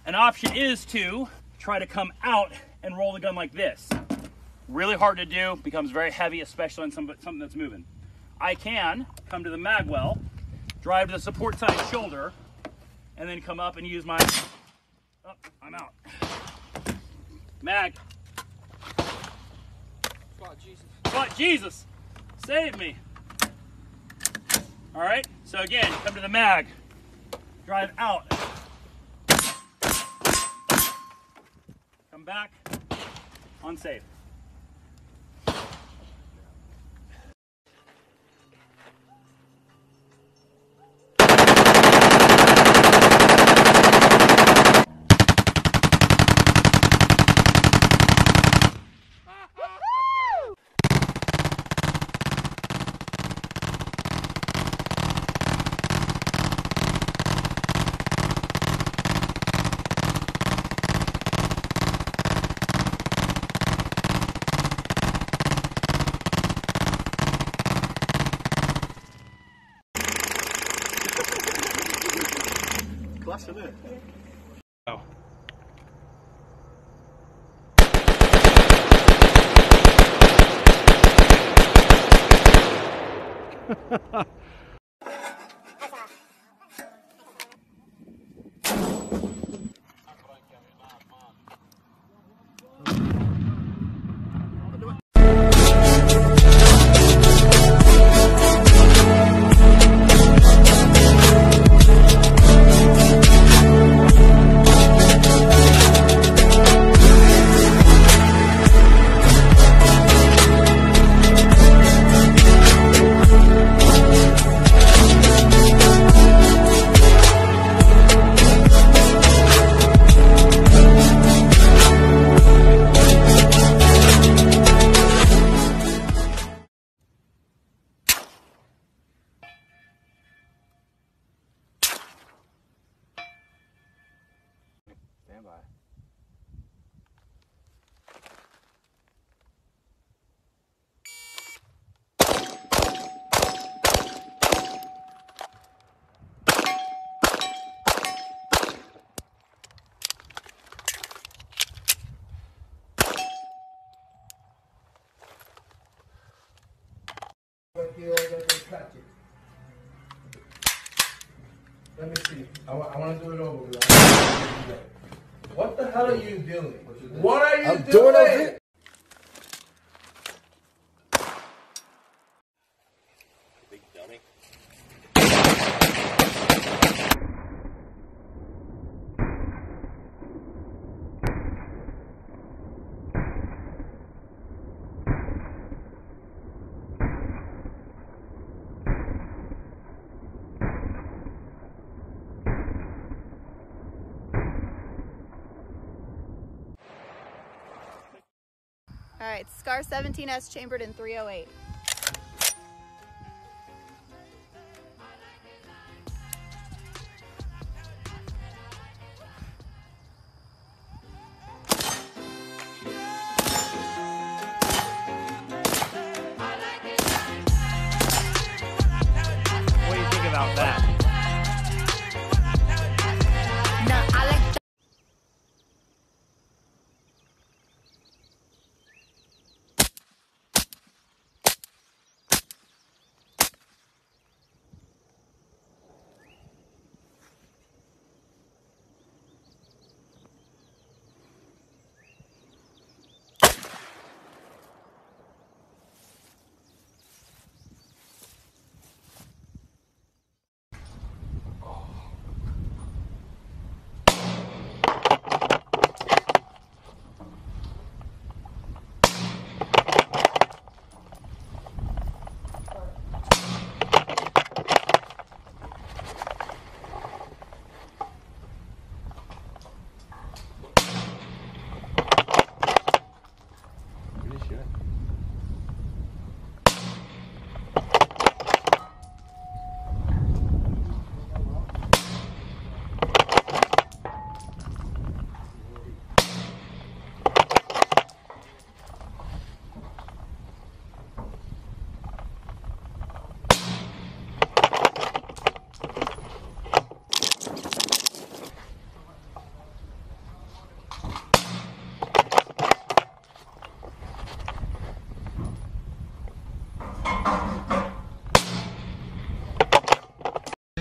An option is to try to come out and roll the gun like this. Really hard to do, becomes very heavy, especially on something that's moving. I can come to the mag well, drive to the support side shoulder, and then come up and use my, oh, I'm out. Mag. Fuck Jesus. Fuck Jesus, save me. All right, so again, come to the mag, drive out. Come back, unsafe. Clutch in it. Oh. Stand by. Let me see. I want to do it over. What the hell are you doing? What are you doing? It. Big dummy. All right, SCAR 17S chambered in 308. What do you think about that?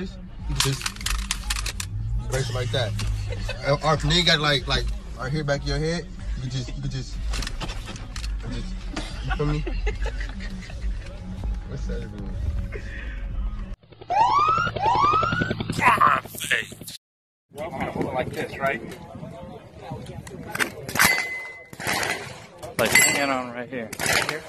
You just brace it like that. Or if you got like right here back of your head, you could just you feel me? What's that doing? Well, I'm gonna hold it like this, right? Like hanging on right here. Right here.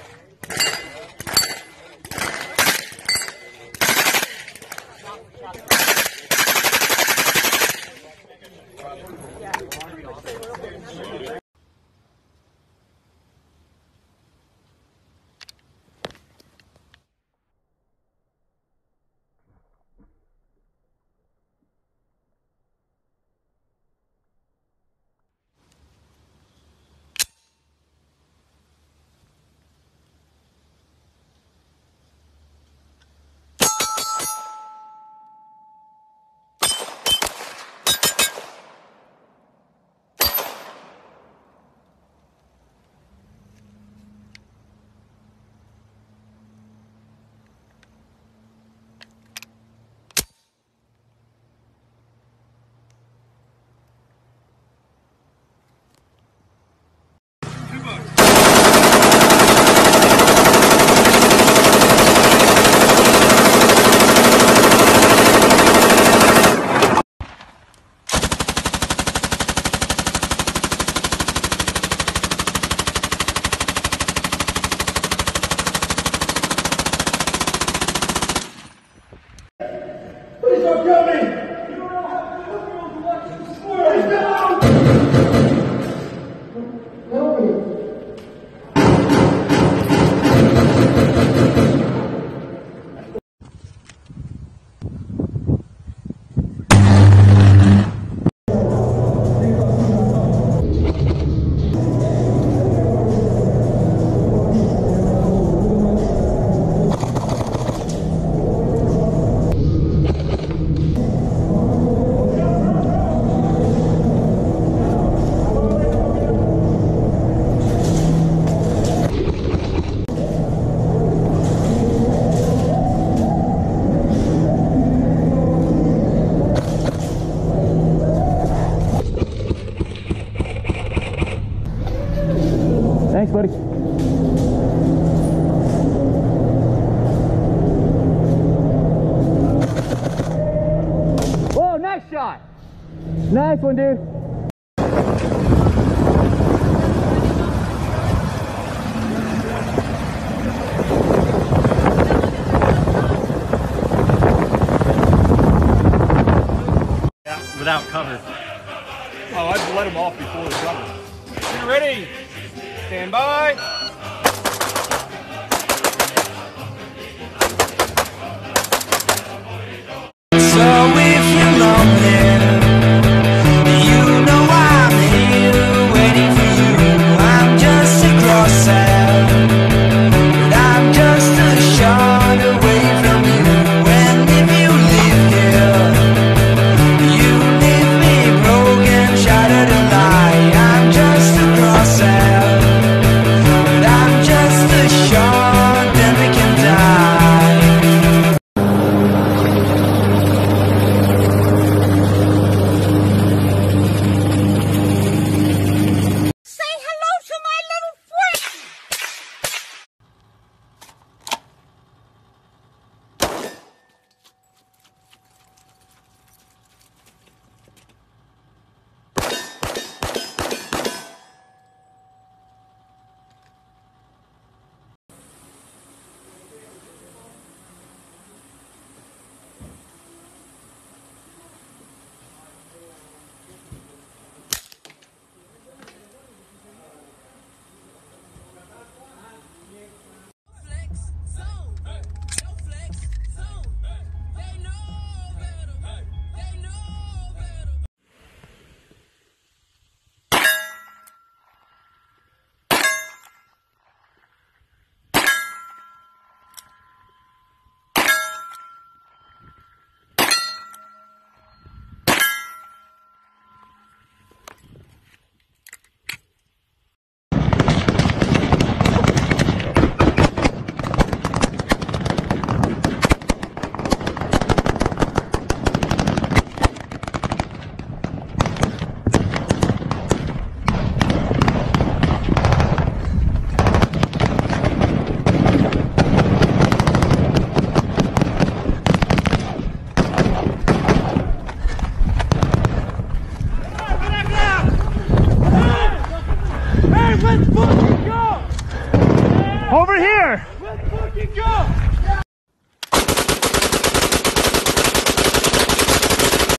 Thanks, buddy. Whoa, nice shot. Nice one, dude. Yeah, without cover. Oh, I'd let him off before the cover. Get ready. Stand by. So if you're lonely, you know I'm here waiting for you. I'm just a cross-eyed, but I'm just a shot away from you. And if you live here, you leave me broken, shattered and lie. I'm just a cross-eyed. Over here.